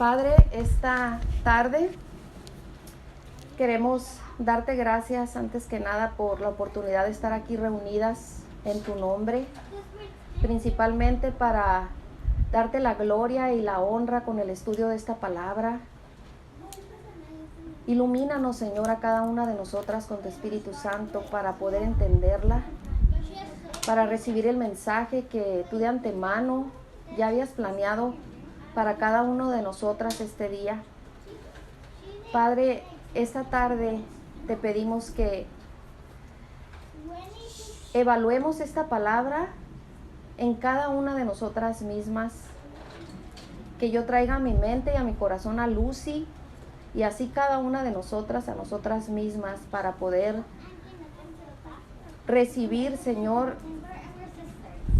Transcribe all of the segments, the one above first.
Padre, esta tarde queremos darte gracias antes que nada por la oportunidad de estar aquí reunidas en tu nombre, principalmente para darte la gloria y la honra con el estudio de esta palabra. Ilumínanos, Señor, a cada una de nosotras con tu Espíritu Santo para poder entenderla, para recibir el mensaje que tú de antemano ya habías planeado para cada uno de nosotras este día. Padre, esta tarde te pedimos que evaluemos esta palabra en cada una de nosotras mismas, que yo traiga a mi mente y a mi corazón a Lucy, y así cada una de nosotras a nosotras mismas, para poder recibir, Señor,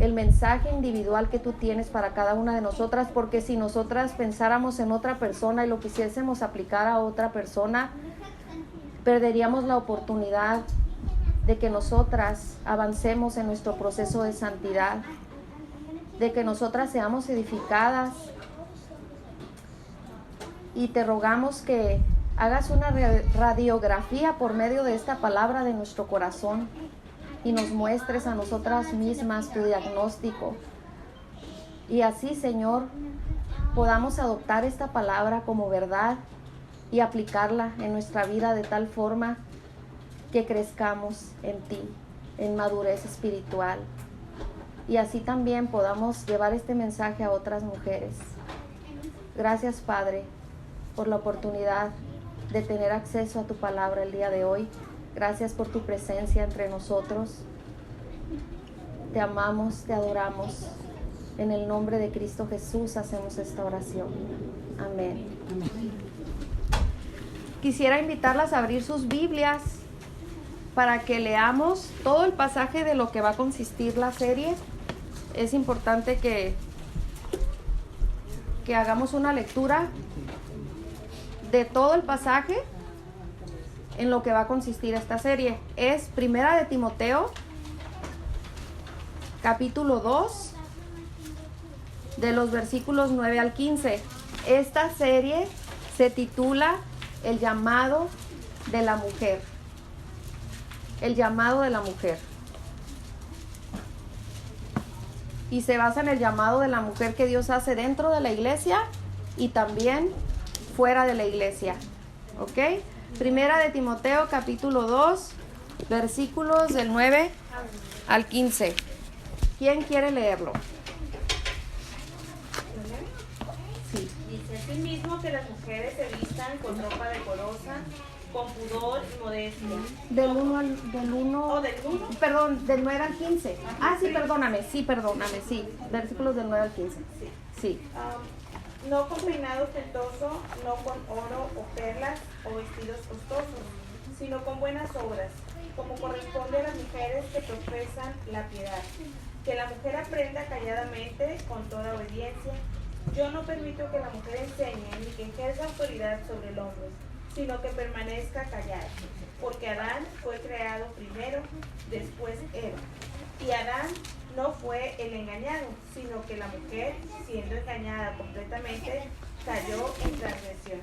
el mensaje individual que tú tienes para cada una de nosotras, porque si nosotras pensáramos en otra persona y lo quisiésemos aplicar a otra persona, perderíamos la oportunidad de que nosotras avancemos en nuestro proceso de santidad, de que nosotras seamos edificadas. Y te rogamos que hagas una radiografía por medio de esta palabra de nuestro corazón y nos muestres a nosotras mismas tu diagnóstico. Y así, Señor, podamos adoptar esta palabra como verdad y aplicarla en nuestra vida de tal forma que crezcamos en ti, en madurez espiritual. Y así también podamos llevar este mensaje a otras mujeres. Gracias, Padre, por la oportunidad de tener acceso a tu palabra el día de hoy. Gracias por tu presencia entre nosotros. Te amamos, te adoramos. En el nombre de Cristo Jesús hacemos esta oración. Amén. Quisiera invitarlas a abrir sus Biblias para que leamos todo el pasaje de lo que va a consistir la serie. Es importante que hagamos una lectura de todo el pasaje en lo que va a consistir esta serie. Es Primera de Timoteo, capítulo 2, de los versículos 9 al 15. Esta serie se titula El llamado de la mujer. El llamado de la mujer. Y se basa en el llamado de la mujer que Dios hace dentro de la iglesia y también fuera de la iglesia. ¿Ok? Primera de Timoteo, capítulo 2, versículos del 9 al 15. ¿Quién quiere leerlo? Sí. Dice: asimismo que las mujeres se vistan con ropa decorosa, con pudor y modestia. Del 9 al 15. Perdóname, sí. Versículos del 9 al 15. Sí. No con peinado ostentoso, no con oro o perlas o vestidos costosos, sino con buenas obras, como corresponde a las mujeres que profesan la piedad. Que la mujer aprenda calladamente con toda obediencia. Yo no permito que la mujer enseñe ni que ejerza autoridad sobre el hombre, sino que permanezca callada, porque Adán fue creado primero, después Eva. Y Adán no fue el engañado, sino que la mujer, siendo engañada completamente, cayó en transgresión.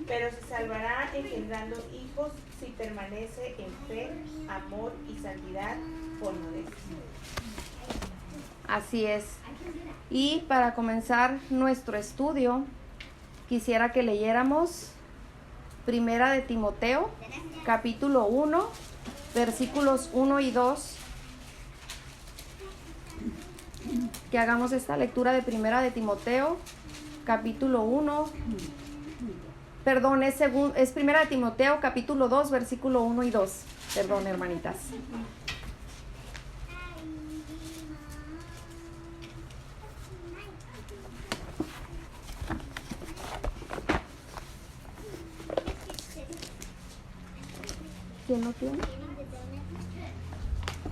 Pero se salvará engendrando hijos si permanece en fe, amor y santidad con modestia. Así es. Y para comenzar nuestro estudio, quisiera que leyéramos Primera de Timoteo, capítulo 1, versículos 1 y 2. Que hagamos esta lectura de Primera de Timoteo, capítulo 1. Perdón, es Primera de Timoteo, capítulo 2, versículo 1 y 2. Perdón, hermanitas. ¿Quién lo tiene?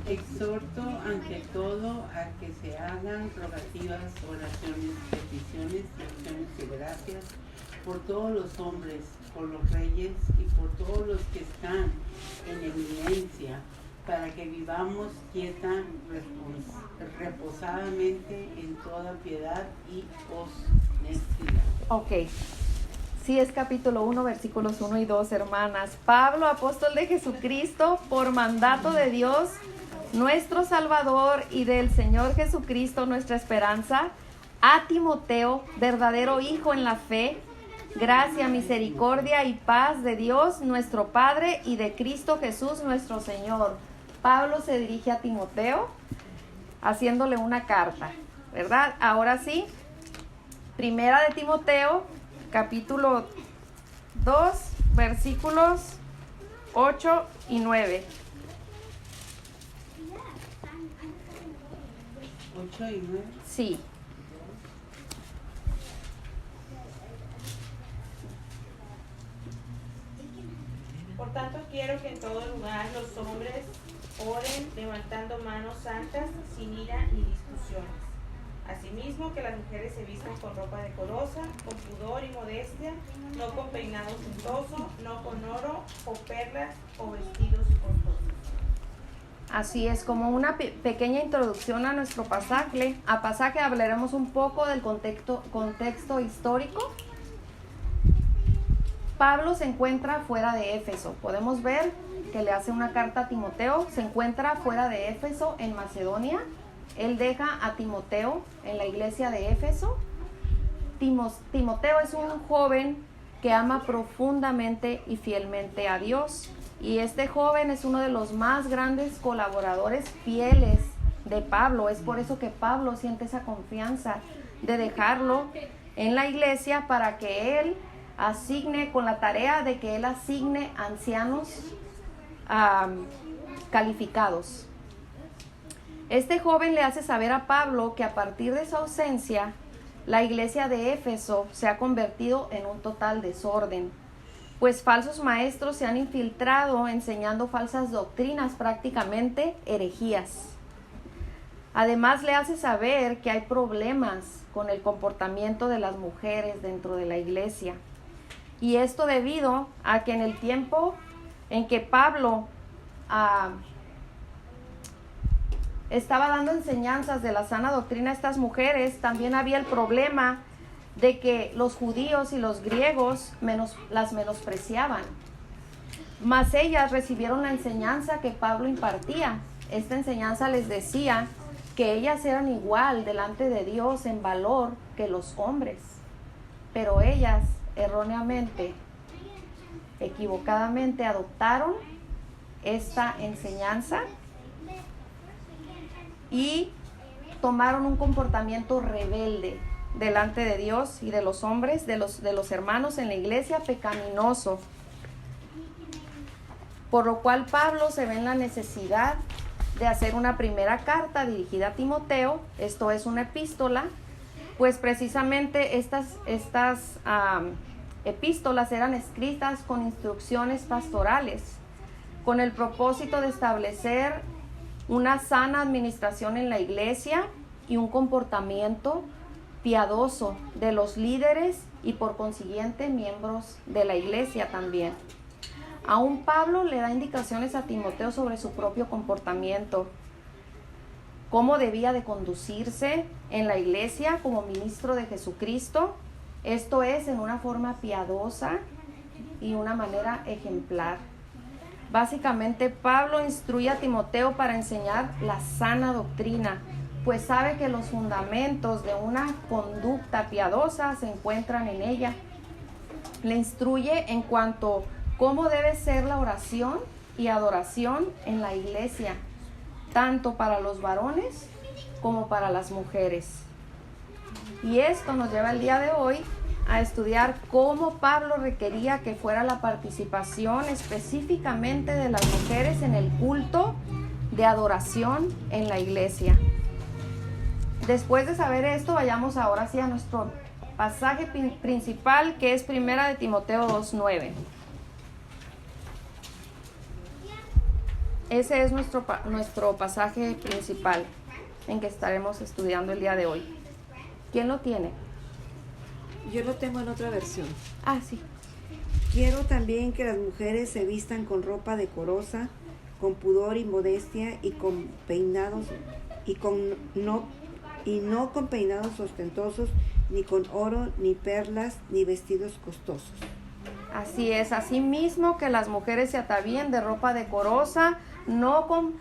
Exhorto ante todo a que se hagan rogativas, oraciones, peticiones y acciones de gracias por todos los hombres, por los reyes y por todos los que están en eminencia, para que vivamos quieta, reposadamente en toda piedad y honestidad. Ok. Sí, es capítulo 1, versículos 1 y 2, hermanas. Pablo, apóstol de Jesucristo, por mandato de Dios, nuestro Salvador, y del Señor Jesucristo, nuestra esperanza, a Timoteo, verdadero hijo en la fe, gracia, misericordia y paz de Dios, nuestro Padre, y de Cristo Jesús, nuestro Señor. Pablo se dirige a Timoteo, haciéndole una carta, ¿verdad? Ahora sí, primera de Timoteo, capítulo 2, versículos 8 y 9. 8 y 9. Sí. Por tanto, quiero que en todo lugar los hombres oren levantando manos santas, sin ira ni discusiones. Asimismo, que las mujeres se vistan con ropa decorosa, con pudor y modestia, no con peinado suntuoso, no con oro o perlas o vestidos costosos. Así es, como una pequeña introducción a nuestro pasaje, hablaremos un poco del contexto histórico. Pablo se encuentra fuera de Éfeso. Podemos ver que le hace una carta a Timoteo. Se encuentra fuera de Éfeso, en Macedonia. Él deja a Timoteo en la iglesia de Éfeso. Timoteo es un joven que ama profundamente y fielmente a Dios. Y este joven es uno de los más grandes colaboradores fieles de Pablo. Es por eso que Pablo siente esa confianza de dejarlo en la iglesia para que él asigne, con la tarea de que él asigne ancianos calificados. Este joven le hace saber a Pablo que a partir de su ausencia, la iglesia de Éfeso se ha convertido en un total desorden, pues falsos maestros se han infiltrado enseñando falsas doctrinas, prácticamente herejías. Además, le hace saber que hay problemas con el comportamiento de las mujeres dentro de la iglesia. Y esto debido a que en el tiempo en que Pablo estaba dando enseñanzas de la sana doctrina a estas mujeres, también había el problema de que los judíos y los griegos las menospreciaban. Mas ellas recibieron la enseñanza que Pablo impartía. Esta enseñanza les decía que ellas eran igual delante de Dios en valor que los hombres. Pero ellas erróneamente, equivocadamente adoptaron esta enseñanza y tomaron un comportamiento rebelde delante de Dios y de los hombres, de los hermanos en la iglesia, pecaminoso. Por lo cual Pablo se ve en la necesidad de hacer una primera carta dirigida a Timoteo. Esto es una epístola, pues precisamente estas epístolas eran escritas con instrucciones pastorales, con el propósito de establecer una sana administración en la iglesia y un comportamiento piadoso de los líderes y por consiguiente miembros de la iglesia también. Aún Pablo le da indicaciones a Timoteo sobre su propio comportamiento, cómo debía de conducirse en la iglesia como ministro de Jesucristo, esto es en una forma piadosa y una manera ejemplar. Básicamente Pablo instruye a Timoteo para enseñar la sana doctrina, pues sabe que los fundamentos de una conducta piadosa se encuentran en ella. Le instruye en cuanto a cómo debe ser la oración y adoración en la iglesia, tanto para los varones como para las mujeres. Y esto nos lleva el día de hoy a estudiar cómo Pablo requería que fuera la participación específicamente de las mujeres en el culto de adoración en la iglesia. Después de saber esto, vayamos ahora sí a nuestro pasaje principal, que es primera de Timoteo 2:9. Ese es nuestro pasaje principal en que estaremos estudiando el día de hoy. ¿Quién lo tiene? Yo lo tengo en otra versión. Ah, sí. Quiero también que las mujeres se vistan con ropa decorosa, con pudor y modestia y no con peinados ostentosos, ni con oro, ni perlas, ni vestidos costosos. Así es, así mismo que las mujeres se atavíen de ropa decorosa, no con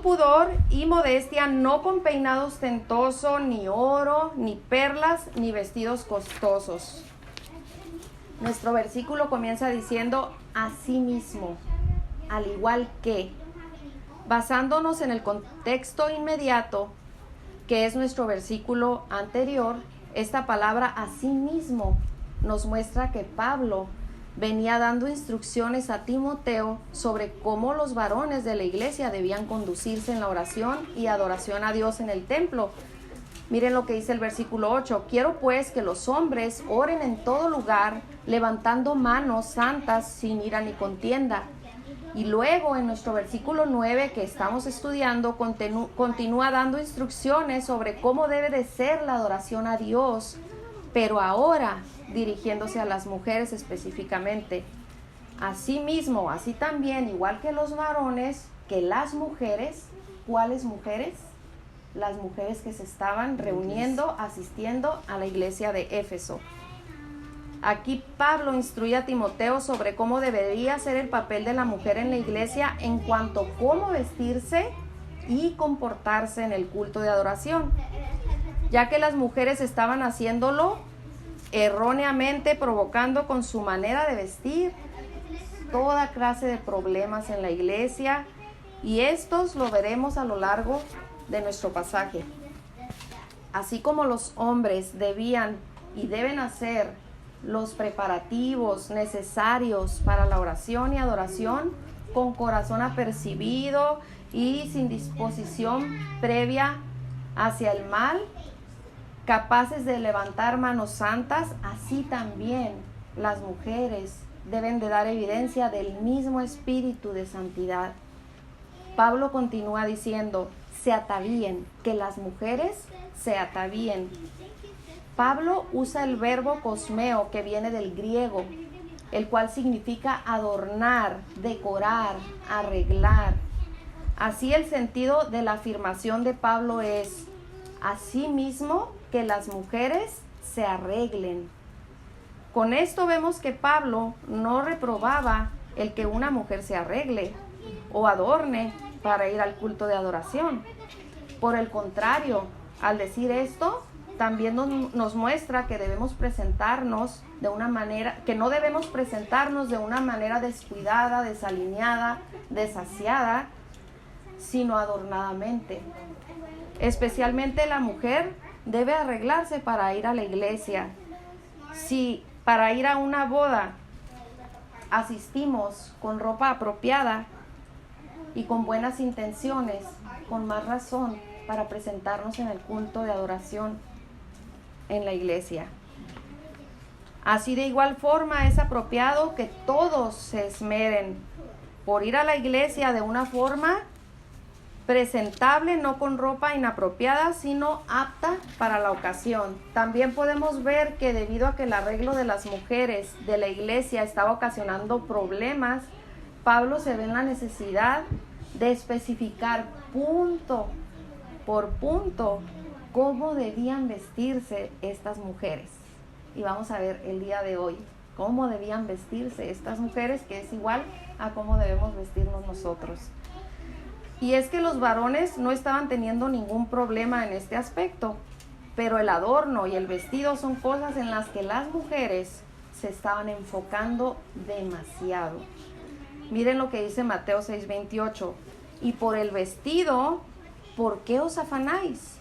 pudor y modestia, no con peinado ostentoso, ni oro, ni perlas, ni vestidos costosos. Nuestro versículo comienza diciendo, así mismo, al igual que, basándonos en el contexto inmediato, que es nuestro versículo anterior, esta palabra así mismo nos muestra que Pablo venía dando instrucciones a Timoteo sobre cómo los varones de la iglesia debían conducirse en la oración y adoración a Dios en el templo. Miren lo que dice el versículo 8. Quiero pues que los hombres oren en todo lugar, levantando manos santas sin ira ni contienda. Y luego en nuestro versículo 9 que estamos estudiando, continúa dando instrucciones sobre cómo debe de ser la adoración a Dios, pero ahora dirigiéndose a las mujeres específicamente. Asimismo, así también, igual que los varones, que las mujeres, ¿cuáles mujeres? Las mujeres que se estaban reuniendo, asistiendo a la iglesia de Éfeso. Aquí Pablo instruye a Timoteo sobre cómo debería ser el papel de la mujer en la iglesia en cuanto a cómo vestirse y comportarse en el culto de adoración, ya que las mujeres estaban haciéndolo erróneamente, provocando con su manera de vestir toda clase de problemas en la iglesia, y estos lo veremos a lo largo de nuestro pasaje. Así como los hombres debían y deben hacer los preparativos necesarios para la oración y adoración con corazón apercibido y sin disposición previa hacia el mal, capaces de levantar manos santas, así también las mujeres deben de dar evidencia del mismo espíritu de santidad. Pablo continúa diciendo, se atavíen, que las mujeres se atavíen. Pablo usa el verbo cosmeo, que viene del griego, el cual significa adornar, decorar, arreglar. Así el sentido de la afirmación de Pablo es, asimismo, que las mujeres se arreglen. Con esto vemos que Pablo no reprobaba el que una mujer se arregle o adorne para ir al culto de adoración. Por el contrario, al decir esto, también nos muestra que debemos presentarnos de una manera, que no debemos presentarnos de una manera descuidada, desalineada, desasiada, sino adornadamente. Especialmente la mujer debe arreglarse para ir a la iglesia. Si para ir a una boda asistimos con ropa apropiada y con buenas intenciones, con más razón para presentarnos en el culto de adoración en la iglesia. Así de igual forma es apropiado que todos se esmeren por ir a la iglesia de una forma presentable, no con ropa inapropiada, sino apta para la ocasión. También podemos ver que debido a que el arreglo de las mujeres de la iglesia estaba ocasionando problemas, Pablo se ve en la necesidad de especificar punto por punto cómo debían vestirse estas mujeres. Y vamos a ver el día de hoy cómo debían vestirse estas mujeres, que es igual a cómo debemos vestirnos nosotros. Y es que los varones no estaban teniendo ningún problema en este aspecto, pero el adorno y el vestido son cosas en las que las mujeres se estaban enfocando demasiado. Miren lo que dice Mateo 6:28. Y por el vestido, ¿por qué os afanáis?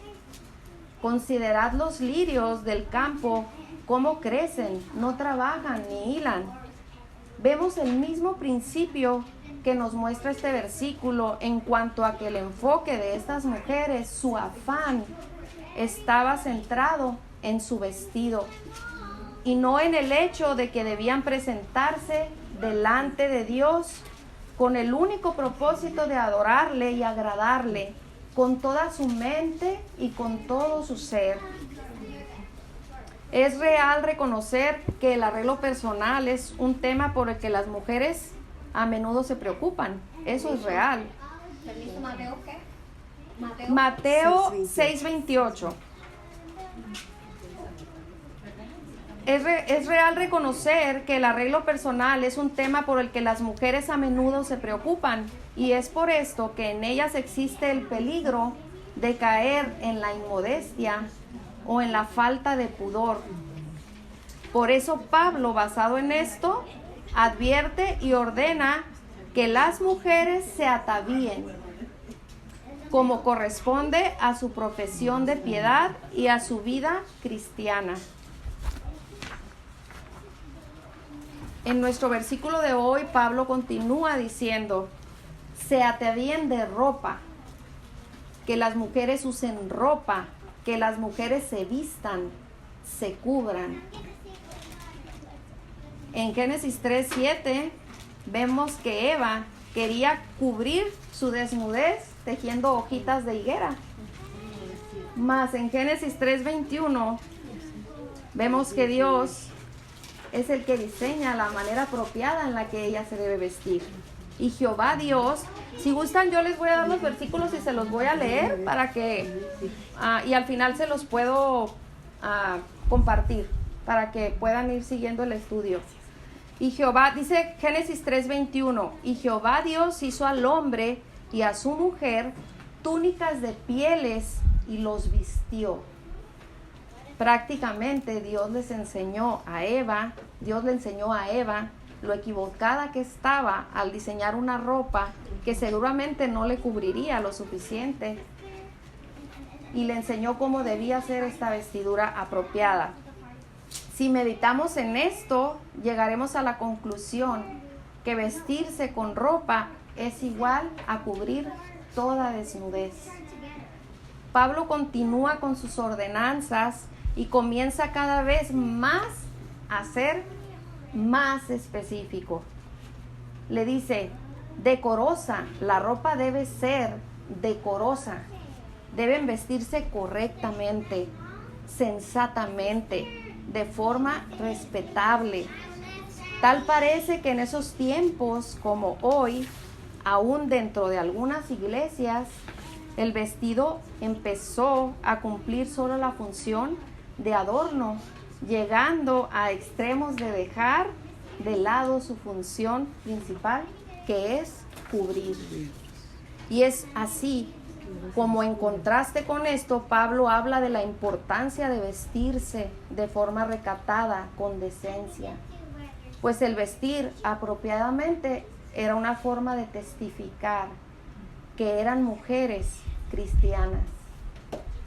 Considerad los lirios del campo, cómo crecen, no trabajan ni hilan. Vemos el mismo principio que nos muestra este versículo en cuanto a que el enfoque de estas mujeres, su afán, estaba centrado en su vestido y no en el hecho de que debían presentarse delante de Dios con el único propósito de adorarle y agradarle con toda su mente y con todo su ser. Es real reconocer que el arreglo personal es un tema por el que las mujeres a menudo se preocupan. Eso es real. ¿Mateo qué? Mateo 6:28. Es real reconocer que el arreglo personal es un tema por el que las mujeres a menudo se preocupan, y es por esto que en ellas existe el peligro de caer en la inmodestia o en la falta de pudor. Por eso Pablo, basado en esto, advierte y ordena que las mujeres se atavíen como corresponde a su profesión de piedad y a su vida cristiana. En nuestro versículo de hoy, Pablo continúa diciendo: se atavíen de ropa, que las mujeres usen ropa, que las mujeres se vistan, se cubran. En Génesis 3:7 vemos que Eva quería cubrir su desnudez tejiendo hojitas de higuera. Mas en Génesis 3:21 vemos que Dios es el que diseña la manera apropiada en la que ella se debe vestir. Y Jehová Dios, si gustan yo les voy a dar los versículos y se los voy a leer para que, y al final se los puedo compartir para que puedan ir siguiendo el estudio. Y Jehová, dice Génesis 3:21, y Jehová Dios hizo al hombre y a su mujer túnicas de pieles y los vistió. Prácticamente Dios le enseñó a Eva lo equivocada que estaba al diseñar una ropa que seguramente no le cubriría lo suficiente, y le enseñó cómo debía ser esta vestidura apropiada. Si meditamos en esto, llegaremos a la conclusión que vestirse con ropa es igual a cubrir toda desnudez. Pablo continúa con sus ordenanzas y comienza cada vez más a ser más específico. Le dice: decorosa, la ropa debe ser decorosa. Deben vestirse correctamente, sensatamente, de forma respetable. Tal parece que en esos tiempos como hoy, aún dentro de algunas iglesias, el vestido empezó a cumplir solo la función de adorno, llegando a extremos de dejar de lado su función principal, que es cubrir. Y es así como, en contraste con esto, Pablo habla de la importancia de vestirse de forma recatada, con decencia, pues el vestir apropiadamente era una forma de testificar que eran mujeres cristianas.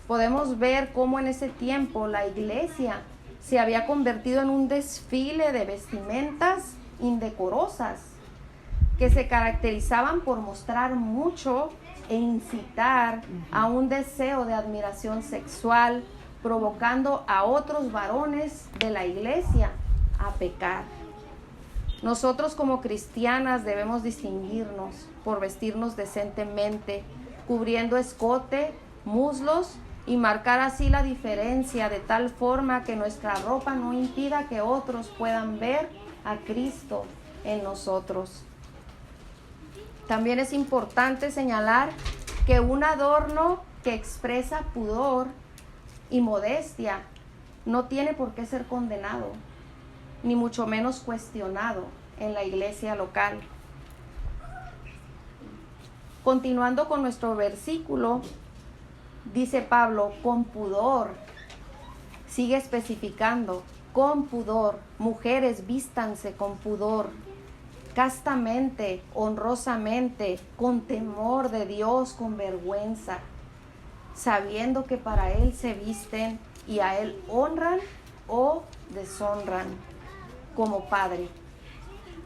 Podemos ver cómo en ese tiempo la iglesia se había convertido en un desfile de vestimentas indecorosas que se caracterizaban por mostrar mucho e incitar a un deseo de admiración sexual, provocando a otros varones de la iglesia a pecar. Nosotros como cristianas debemos distinguirnos por vestirnos decentemente, cubriendo escote, muslos, y marcar así la diferencia de tal forma que nuestra ropa no impida que otros puedan ver a Cristo en nosotros. También es importante señalar que un adorno que expresa pudor y modestia no tiene por qué ser condenado, ni mucho menos cuestionado en la iglesia local. Continuando con nuestro versículo, dice Pablo: con pudor. Sigue especificando: con pudor. Mujeres, vístanse con pudor, castamente, honrosamente, con temor de Dios, con vergüenza, sabiendo que para Él se visten y a Él honran o deshonran como Padre.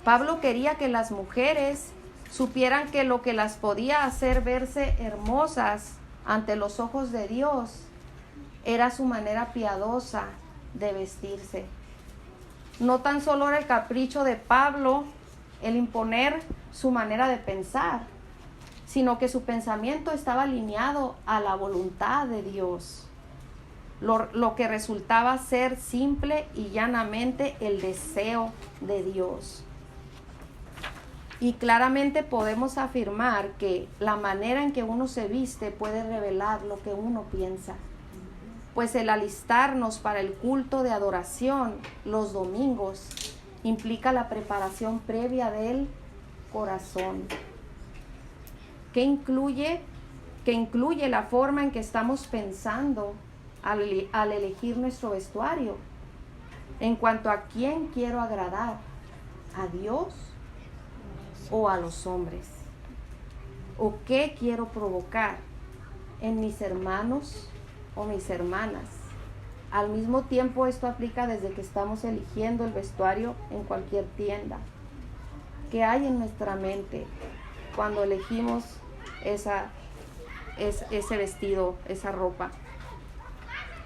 Pablo quería que las mujeres supieran que lo que las podía hacer verse hermosas ante los ojos de Dios era su manera piadosa de vestirse. No tan solo era el capricho de Pablo el imponer su manera de pensar, sino que su pensamiento estaba alineado a la voluntad de Dios, lo que resultaba ser simple y llanamente el deseo de Dios. Y claramente podemos afirmar que la manera en que uno se viste puede revelar lo que uno piensa. pues el alistarnos para el culto de adoración los domingos implica la preparación previa del corazón, que incluye la forma en que estamos pensando al elegir nuestro vestuario, en cuanto a quién quiero agradar, a Dios o a los hombres, o qué quiero provocar en mis hermanos o mis hermanas. Al mismo tiempo, esto aplica desde que estamos eligiendo el vestuario en cualquier tienda. ¿Qué hay en nuestra mente cuando elegimos ese vestido, esa ropa?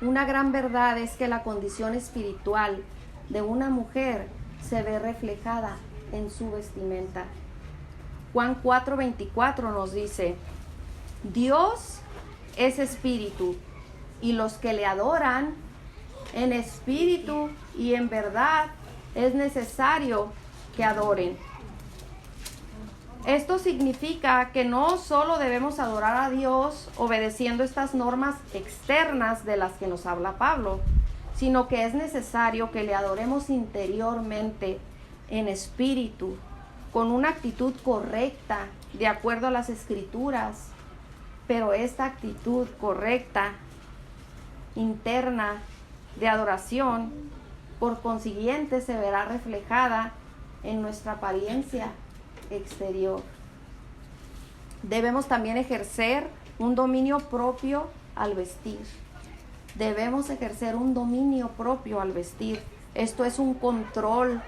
Una gran verdad es que la condición espiritual de una mujer se ve reflejada en su vestimenta. Juan 4:24 nos dice: Dios es espíritu, y los que le adoran en espíritu y en verdad es necesario que adoren. Esto significa que no solo debemos adorar a Dios obedeciendo estas normas externas de las que nos habla Pablo, sino que es necesario que le adoremos interiormente, en espíritu, con una actitud correcta, de acuerdo a las Escrituras. Pero esta actitud correcta, interna, de adoración, por consiguiente se verá reflejada en nuestra apariencia exterior. Debemos también ejercer un dominio propio al vestir. Debemos ejercer un dominio propio al vestir. Esto es un control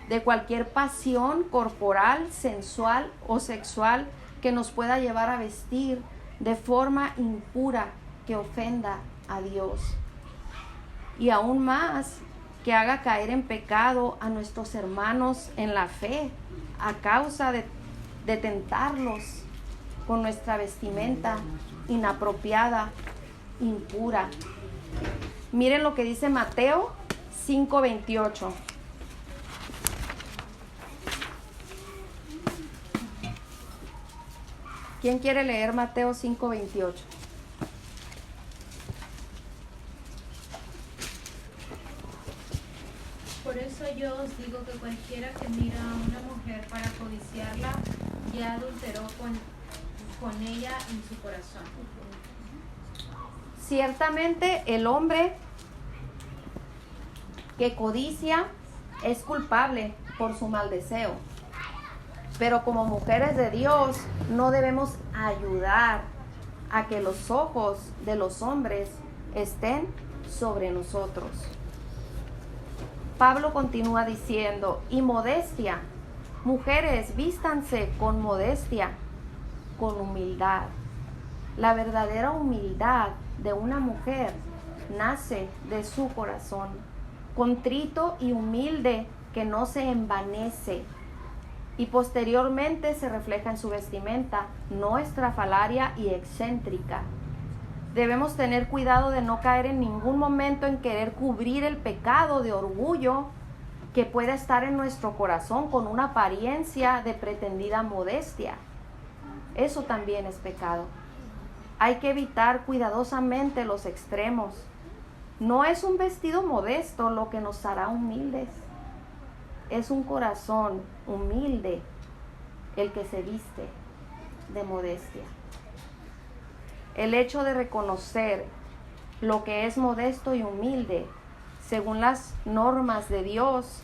de cualquier pasión corporal, sensual o sexual que nos pueda llevar a vestir de forma impura que ofenda a Dios. Y aún más, que haga caer en pecado a nuestros hermanos en la fe, a causa de tentarlos con nuestra vestimenta inapropiada, impura. Miren lo que dice Mateo 5:28. ¿Quién quiere leer Mateo 5:28? Por eso yo os digo que cualquiera que mira a una mujer para codiciarla, ya adulteró con ella en su corazón. Ciertamente el hombre que codicia es culpable por su mal deseo. Pero como mujeres de Dios no debemos ayudar a que los ojos de los hombres estén sobre nosotros. Pablo continúa diciendo: y modestia, mujeres, vístanse con modestia, con humildad. La verdadera humildad de una mujer nace de su corazón, contrito y humilde, que no se envanece, y posteriormente se refleja en su vestimenta, no estrafalaria y excéntrica. Debemos tener cuidado de no caer en ningún momento en querer cubrir el pecado de orgullo que pueda estar en nuestro corazón con una apariencia de pretendida modestia. Eso también es pecado. Hay que evitar cuidadosamente los extremos. No es un vestido modesto lo que nos hará humildes. Es un corazón humilde el que se viste de modestia. El hecho de reconocer lo que es modesto y humilde, según las normas de Dios,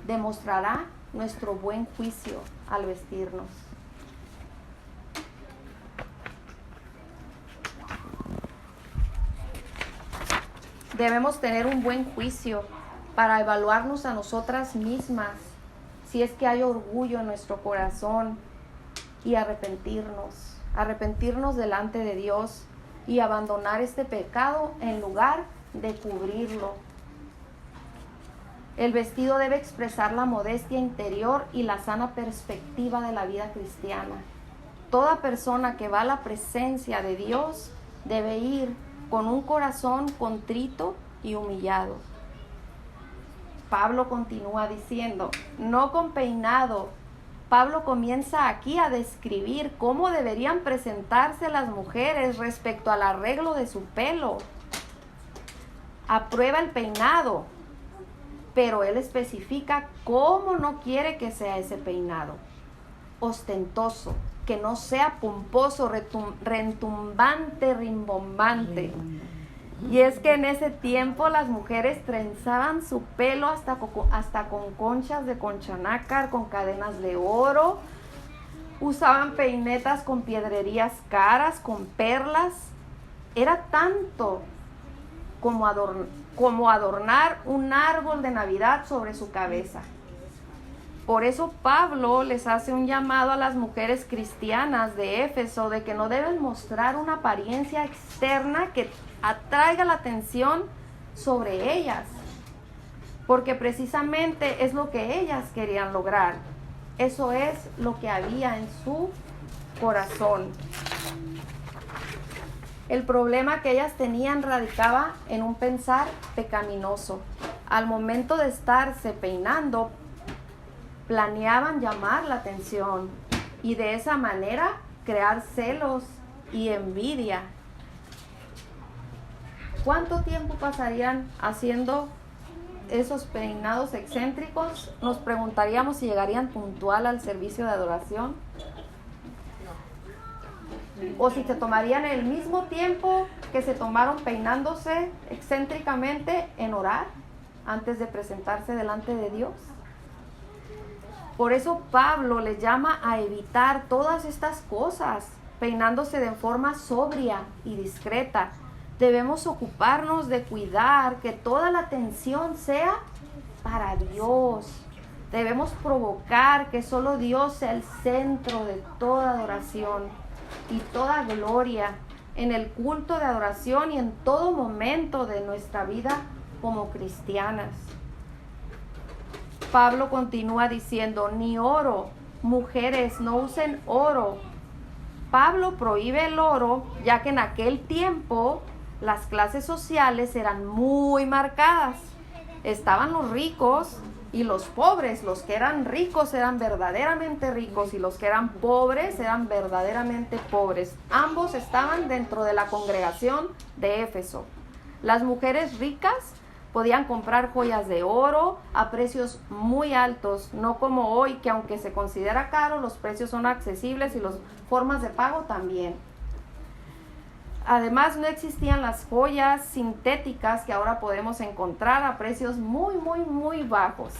demostrará nuestro buen juicio al vestirnos. Debemos tener un buen juicio para evaluarnos a nosotras mismas, si es que hay orgullo en nuestro corazón, y arrepentirnos delante de Dios y abandonar este pecado en lugar de cubrirlo. El vestido debe expresar la modestia interior y la sana perspectiva de la vida cristiana. Toda persona que va a la presencia de Dios debe ir con un corazón contrito y humillado. Pablo continúa diciendo, no con peinado. Pablo comienza aquí a describir cómo deberían presentarse las mujeres respecto al arreglo de su pelo. aprueba el peinado, pero él especifica cómo no quiere que sea ese peinado. Ostentoso, que no sea pomposo, retumbante, rimbombante. Y es que en ese tiempo las mujeres trenzaban su pelo hasta con conchas de concha nácar, con cadenas de oro. Usaban peinetas con piedrerías caras, con perlas. Era tanto como adornar un árbol de Navidad sobre su cabeza. Por eso Pablo les hace un llamado a las mujeres cristianas de Éfeso de que no deben mostrar una apariencia externa que atraiga la atención sobre ellas, porque precisamente es lo que ellas querían lograr. Eso es lo que había en su corazón. El problema que ellas tenían radicaba en un pensar pecaminoso. Al momento de estarse peinando, planeaban llamar la atención y de esa manera crear celos y envidia. ¿Cuánto tiempo pasarían haciendo esos peinados excéntricos? Nos preguntaríamos si llegarían puntual al servicio de adoración. O si se tomarían el mismo tiempo que se tomaron peinándose excéntricamente en orar antes de presentarse delante de Dios. Por eso Pablo les llama a evitar todas estas cosas, peinándose de forma sobria y discreta. Debemos ocuparnos de cuidar que toda la atención sea para Dios. Debemos provocar que solo Dios sea el centro de toda adoración y toda gloria en el culto de adoración y en todo momento de nuestra vida como cristianas. Pablo continúa diciendo, ni oro, mujeres, no usen oro. Pablo prohíbe el oro, ya que en aquel tiempo las clases sociales eran muy marcadas. Estaban los ricos y los pobres. Los que eran ricos eran verdaderamente ricos y los que eran pobres eran verdaderamente pobres. Ambos estaban dentro de la congregación de Éfeso. Las mujeres ricas podían comprar joyas de oro a precios muy altos, no como hoy, que aunque se considera caro, los precios son accesibles y las formas de pago también. Además, no existían las joyas sintéticas que ahora podemos encontrar a precios muy, muy, muy bajos.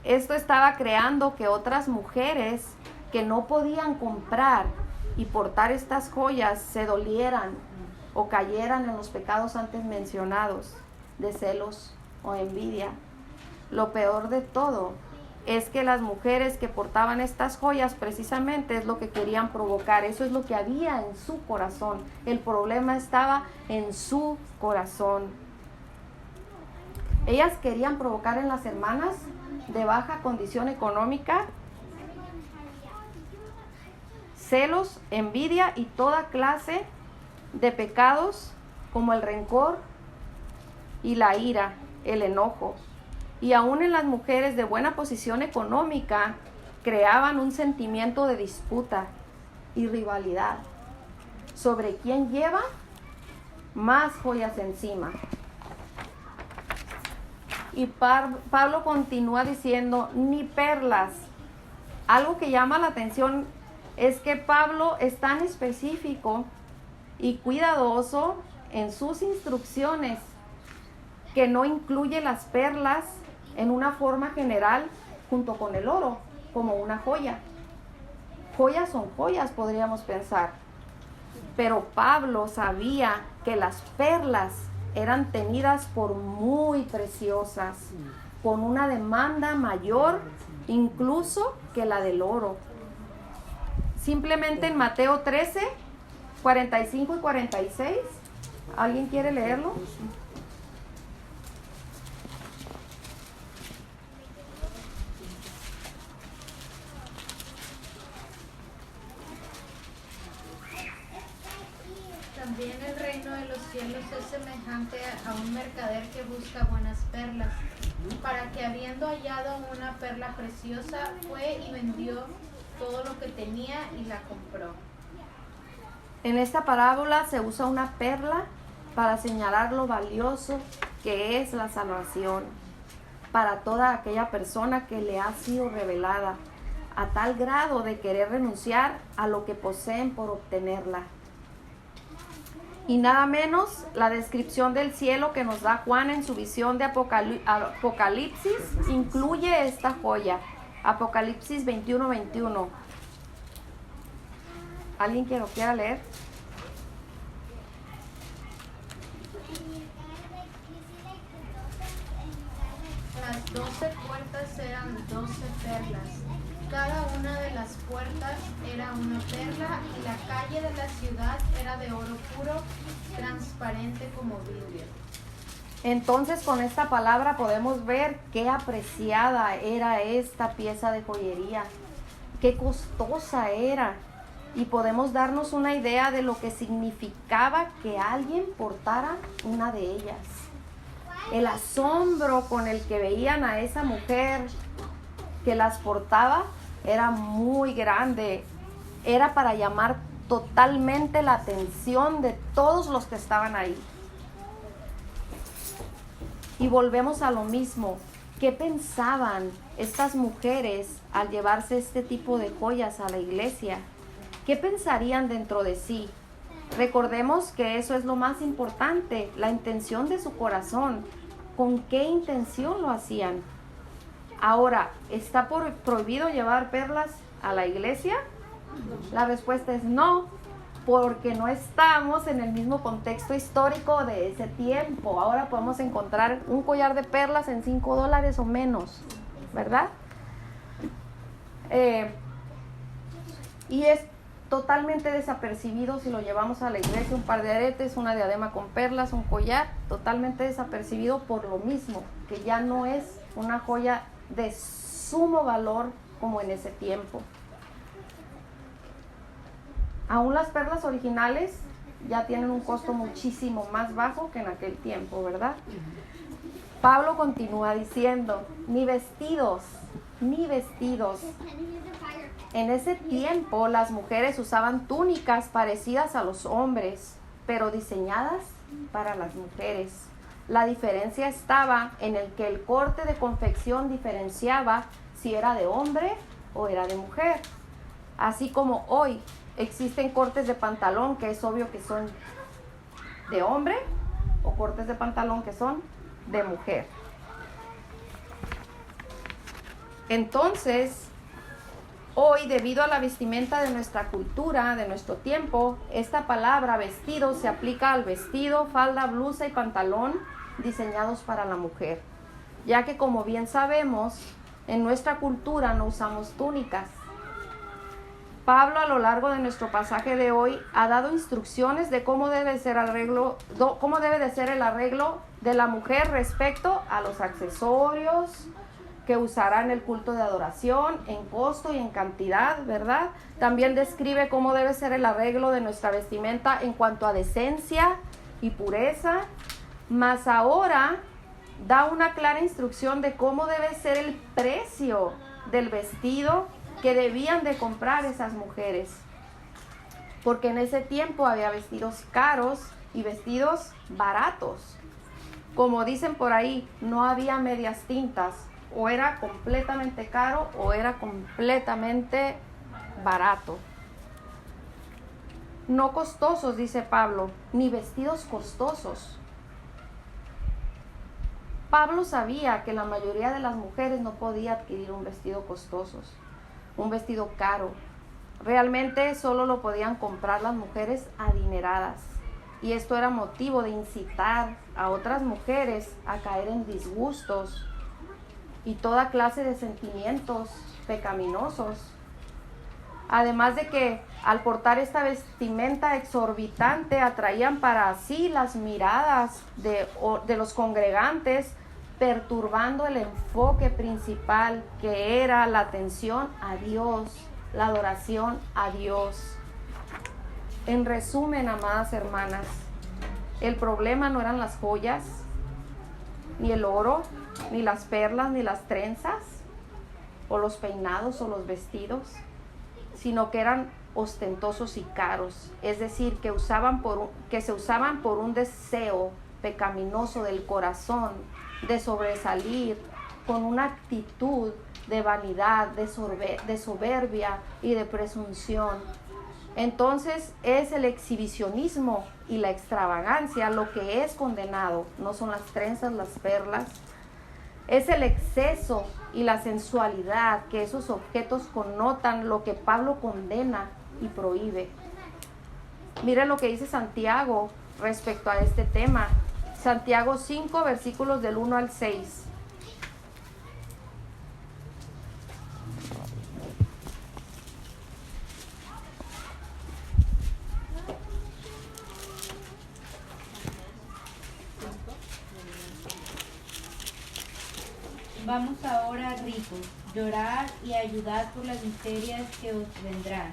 Esto estaba creando que otras mujeres que no podían comprar y portar estas joyas se dolieran o cayeran en los pecados antes mencionados, de celos o envidia. Lo peor de todo es que las mujeres que portaban estas joyas precisamente es lo que querían provocar. Eso es lo que había en su corazón. El problema estaba en su corazón. Ellas querían provocar en las hermanas de baja condición económica celos, envidia y toda clase de pecados como el rencor y la ira, el enojo. Y aún en las mujeres de buena posición económica creaban un sentimiento de disputa y rivalidad sobre quién lleva más joyas encima. Y Pablo continúa diciendo, ni perlas. Algo que llama la atención es que Pablo es tan específico y cuidadoso en sus instrucciones que no incluye las perlas en una forma general junto con el oro, como una joya. Joyas son joyas, podríamos pensar. Pero Pablo sabía que las perlas eran tenidas por muy preciosas, con una demanda mayor incluso que la del oro. Simplemente en Mateo 13, 45 y 46, ¿alguien quiere leerlo? También el reino de los cielos es semejante a un mercader que busca buenas perlas, para que habiendo hallado una perla preciosa, fue y vendió todo lo que tenía y la compró. En esta parábola se usa una perla para señalar lo valioso que es la salvación para toda aquella persona que le ha sido revelada, a tal grado de querer renunciar a lo que poseen por obtenerla. Y nada menos la descripción del cielo que nos da Juan en su visión de Apocalipsis incluye esta joya. Apocalipsis 21:21. ¿Alguien que lo quiera leer? Las 12 puertas eran 12 perlas. Cada una de las puertas era una perla y la calle de la ciudad era de oro puro, transparente como vidrio. Entonces con esta palabra podemos ver qué apreciada era esta pieza de joyería, qué costosa era, y podemos darnos una idea de lo que significaba que alguien portara una de ellas. El asombro con el que veían a esa mujer que las portaba era muy grande. Era para llamar totalmente la atención de todos los que estaban ahí. Y volvemos a lo mismo. ¿Qué pensaban estas mujeres al llevarse este tipo de joyas a la iglesia? ¿Qué pensarían dentro de sí? Recordemos que eso es lo más importante, la intención de su corazón. ¿Con qué intención lo hacían? Ahora, ¿está prohibido llevar perlas a la iglesia? La respuesta es no, porque no estamos en el mismo contexto histórico de ese tiempo. Ahora podemos encontrar un collar de perlas en $5 o menos, ¿verdad? Y es totalmente desapercibido si lo llevamos a la iglesia, un par de aretes, una diadema con perlas, un collar, totalmente desapercibido por lo mismo, que ya no es una joya de sumo valor como en ese tiempo. Aún las perlas originales ya tienen un costo muchísimo más bajo que en aquel tiempo, ¿verdad? Pablo continúa diciendo, ni vestidos. En ese tiempo las mujeres usaban túnicas parecidas a los hombres, pero diseñadas para las mujeres. La diferencia estaba en el que el corte de confección diferenciaba si era de hombre o era de mujer. Así como hoy existen cortes de pantalón que es obvio que son de hombre o cortes de pantalón que son de mujer. Entonces, hoy, debido a la vestimenta de nuestra cultura, de nuestro tiempo, esta palabra vestido se aplica al vestido, falda, blusa y pantalón diseñados para la mujer, ya que como bien sabemos, en nuestra cultura no usamos túnicas. Pablo a lo largo de nuestro pasaje de hoy ha dado instrucciones de cómo debe de ser el arreglo de la mujer respecto a los accesorios que usará en el culto de adoración, en costo y en cantidad, ¿verdad? También describe cómo debe ser el arreglo de nuestra vestimenta en cuanto a decencia y pureza, mas ahora da una clara instrucción de cómo debe ser el precio del vestido que debían de comprar esas mujeres, porque en ese tiempo había vestidos caros y vestidos baratos. Como dicen por ahí, no había medias tintas, o era completamente caro o era completamente barato. No costosos, dice Pablo, ni vestidos costosos. Pablo sabía que la mayoría de las mujeres no podía adquirir un vestido costoso, un vestido caro. Realmente solo lo podían comprar las mujeres adineradas. Y esto era motivo de incitar a otras mujeres a caer en disgustos y toda clase de sentimientos pecaminosos. Además de que al portar esta vestimenta exorbitante atraían para sí las miradas de los congregantes, perturbando el enfoque principal, que era la atención a Dios, la adoración a Dios. En resumen, amadas hermanas, el problema no eran las joyas, ni el oro, ni las perlas, ni las trenzas, o los peinados o los vestidos, sino que eran ostentosos y caros, es decir, que se usaban por un deseo pecaminoso del corazón, de sobresalir con una actitud de vanidad, de soberbia y de presunción. Entonces es el exhibicionismo y la extravagancia lo que es condenado, no son las trenzas, las perlas. Es el exceso y la sensualidad que esos objetos connotan, lo que Pablo condena y prohíbe. Miren lo que dice Santiago respecto a este tema. Santiago 5, versículos del 1 al 6. Vamos ahora, ricos, llorad y ayudad por las miserias que os vendrán.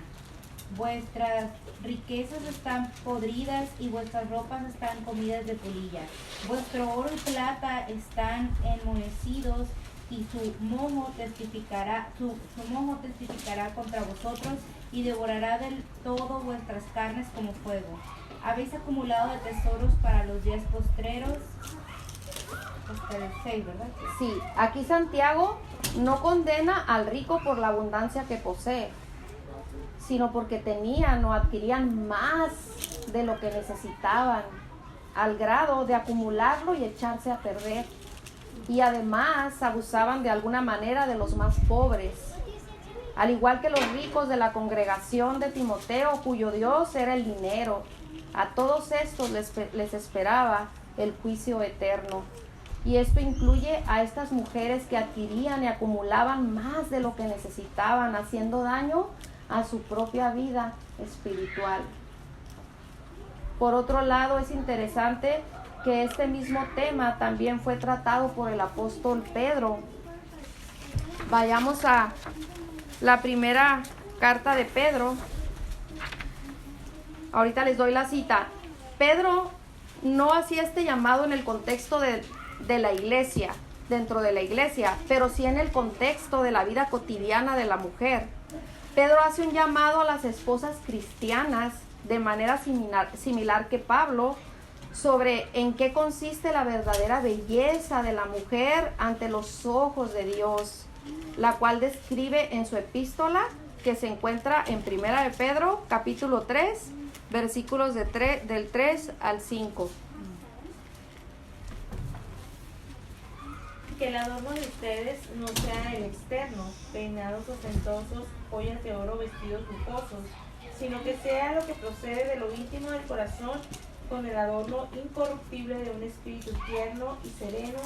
Vuestras riquezas están podridas y vuestras ropas están comidas de polilla. Vuestro oro y plata están enmohecidos y su moho testificará contra vosotros y devorará del todo vuestras carnes como fuego. Habéis acumulado de tesoros para los días postreros. Hasta el 6, ¿verdad? Sí, aquí Santiago no condena al rico por la abundancia que posee, sino porque tenían o adquirían más de lo que necesitaban, al grado de acumularlo y echarse a perder. Y además abusaban de alguna manera de los más pobres, al igual que los ricos de la congregación de Timoteo, cuyo Dios era el dinero. A todos estos les esperaba el juicio eterno. Y esto incluye a estas mujeres que adquirían y acumulaban más de lo que necesitaban, haciendo daño a su propia vida espiritual. Por otro lado, es interesante que este mismo tema también fue tratado por el apóstol Pedro. Vayamos a la primera carta de Pedro. Ahorita les doy la cita. Pedro no hacía este llamado en el contexto de la iglesia, dentro de la iglesia, pero sí en el contexto de la vida cotidiana de la mujer. Pedro hace un llamado a las esposas cristianas de manera similar que Pablo, sobre en qué consiste la verdadera belleza de la mujer ante los ojos de Dios, la cual describe en su epístola que se encuentra en Primera de Pedro, capítulo 3, versículos del 3 al 5. Que el adorno de ustedes no sea el externo, peinados ostentosos, joyas de oro, vestidos lujosos, sino que sea lo que procede de lo íntimo del corazón, con el adorno incorruptible de un espíritu tierno y sereno,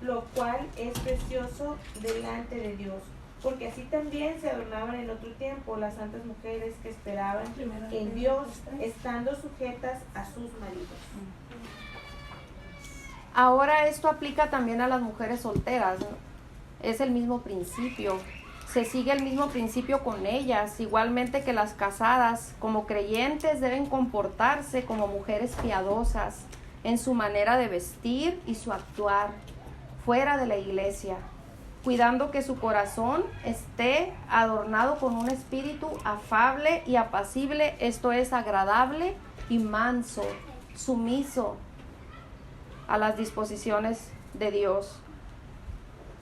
lo cual es precioso delante de Dios. Porque así también se adornaban en otro tiempo las santas mujeres que esperaban en Dios, estando sujetas a sus maridos. Ahora esto aplica también a las mujeres solteras, ¿no? Es el mismo principio, se sigue el mismo principio con ellas, igualmente que las casadas, como creyentes deben comportarse como mujeres piadosas en su manera de vestir y su actuar fuera de la iglesia, cuidando que su corazón esté adornado con un espíritu afable y apacible, esto es agradable y manso, sumiso a las disposiciones de Dios.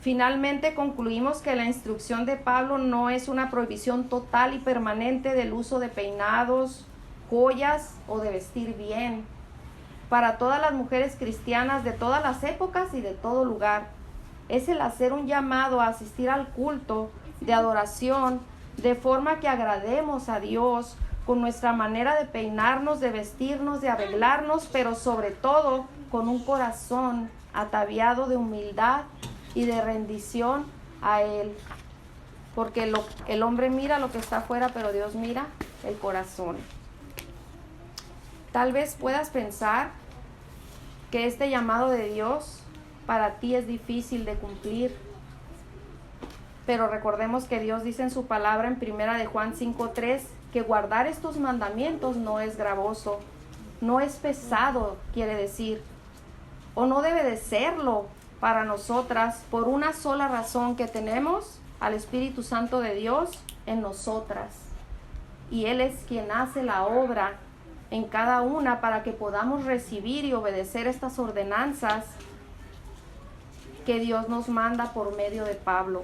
Finalmente concluimos que la instrucción de Pablo no es una prohibición total y permanente del uso de peinados, joyas o de vestir bien para todas las mujeres cristianas de todas las épocas y de todo lugar. Es el hacer un llamado a asistir al culto de adoración de forma que agrademos a Dios con nuestra manera de peinarnos, de vestirnos, de arreglarnos, pero sobre todo con un corazón ataviado de humildad y de rendición a Él. Porque el hombre mira lo que está afuera, pero Dios mira el corazón. Tal vez puedas pensar que este llamado de Dios para ti es difícil de cumplir. Pero recordemos que Dios dice en su palabra en 1 Juan 5:3 que guardar estos mandamientos no es gravoso, no es pesado, quiere decir, o no debe de serlo para nosotras por una sola razón, que tenemos al Espíritu Santo de Dios en nosotras. Y Él es quien hace la obra en cada una para que podamos recibir y obedecer estas ordenanzas que Dios nos manda por medio de Pablo.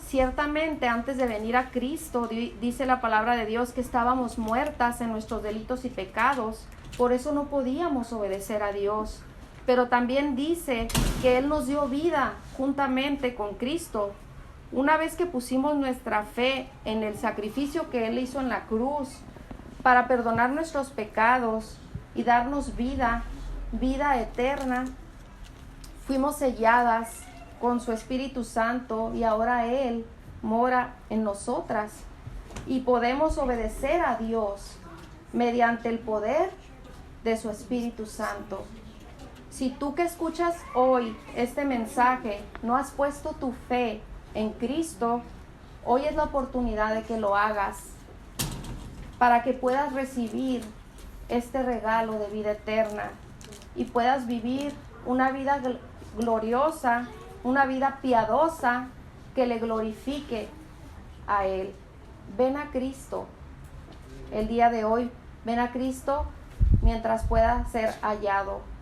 Ciertamente, antes de venir a Cristo, dice la palabra de Dios que estábamos muertas en nuestros delitos y pecados, por eso no podíamos obedecer a Dios. Pero también dice que Él nos dio vida juntamente con Cristo. Una vez que pusimos nuestra fe en el sacrificio que Él hizo en la cruz para perdonar nuestros pecados y darnos vida eterna, fuimos selladas con su Espíritu Santo y ahora Él mora en nosotras y podemos obedecer a Dios mediante el poder de su Espíritu Santo. Si tú que escuchas hoy este mensaje no has puesto tu fe en Cristo, hoy es la oportunidad de que lo hagas para que puedas recibir este regalo de vida eterna y puedas vivir una vida gloriosa, una vida piadosa que le glorifique a Él. Ven a Cristo el día de hoy, ven a Cristo mientras pueda ser hallado.